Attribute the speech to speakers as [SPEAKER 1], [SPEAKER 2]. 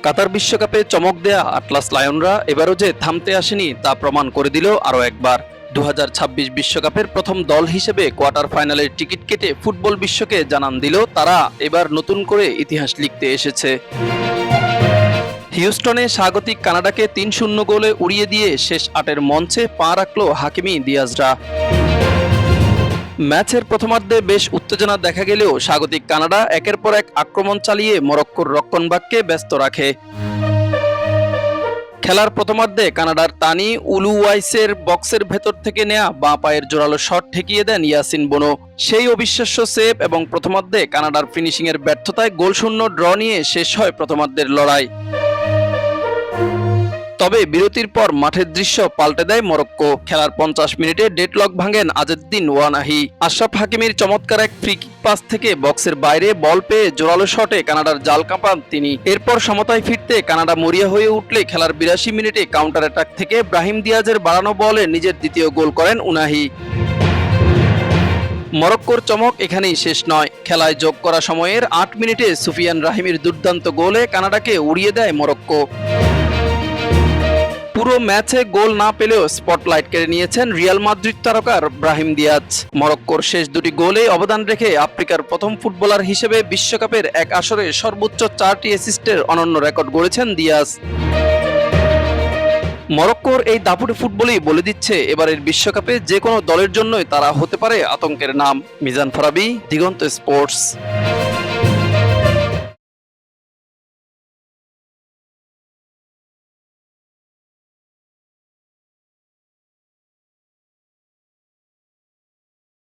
[SPEAKER 1] কাতার বিশ্বকাপে চমক দেয়া আটলাস লায়নরা এবারও যে থামতে আসেনি তা প্রমাণ করে দিল আরও একবার। 2026 বিশ্বকাপের প্রথম দল হিসেবে কোয়ার্টার ফাইনালের টিকিট কেটে ফুটবল বিশ্বকে জানান দিল তারা এবার নতুন করে ইতিহাস লিখতে এসেছে। হিউস্টনে স্বাগতিক কানাডাকে 3-0 গোলে উড়িয়ে দিয়ে শেষ আটের মঞ্চে পা রাখল হাকিমি দিয়াজরা। ম্যাচের প্রথমার্ধে বেশ উত্তেজনা দেখা গেলেও স্বাগতিক কানাডা একের পর এক আক্রমণ চালিয়ে মরক্কোর রক্ষণভাগকে ব্যস্ত রাখে। খেলার প্রথমার্ধে কানাডার তানি উলুওয়াইসের বক্সের ভেতর থেকে নেয়া বাঁ পায়ের জোরালো শট ঠেকিয়ে দেন ইয়াসিন বোনো। সেই অবিশ্বাস্য সেভ এবং প্রথমার্ধে কানাডার ফিনিশিংয়ের ব্যর্থতায় গোলশূন্য ড্র নিয়ে শেষ হয় প্রথমার্ধের লড়াই। তবে বিরতির পর মাঠের দৃশ্য পাল্টে দেয় মরক্কো। খেলার 50 মিনিটে ডেডলক ভাঙেন আজেদ্দিন ওয়ানাহি। আশরাফ হাকিমির চমৎকার এক ফ্রি কিক পাস থেকে বক্সের বাইরে বল পেয়ে জোরালো শটে কানাডার জাল কাঁপান তিনি। এরপর সমতায় ফিরতে কানাডা মরিয়া হয়ে উঠলে খেলার 82 মিনিটে কাউন্টার অ্যাটাক থেকে ব্রাহিম দিয়াজের বাড়ানো বলে নিজের দ্বিতীয় গোল করেন উনাহি। মরক্কোর চমক এখানেই শেষ নয়। খেলায় যোগ করা সময়ের 8 মিনিটে সুফিয়ান রাহিমির দুর্দান্ত গোলে কানাডাকে উড়িয়ে দেয় মরক্কো। পুরো ম্যাচে গোল না পেলেও স্পটলাইট কেড়ে নিয়েছেন রিয়াল মাদ্রিদ তারকার ব্রাহিম দিয়াজ। মরক্কোর শেষ দুটি গোলে অবদান রেখে আফ্রিকার প্রথম ফুটবলার হিসেবে বিশ্বকাপের এক আসরে সর্বোচ্চ 4টি অ্যাসিস্টের অনন্য রেকর্ড গড়েছেন দিয়াজ। মরক্কোর এই দাপুটে ফুটবলই বলে দিচ্ছে এবারের বিশ্বকাপে যে কোনো দলের জন্যই তারা হতে পারে আতঙ্কের নাম। মিজান ফারাবি, দিগন্ত স্পোর্টস।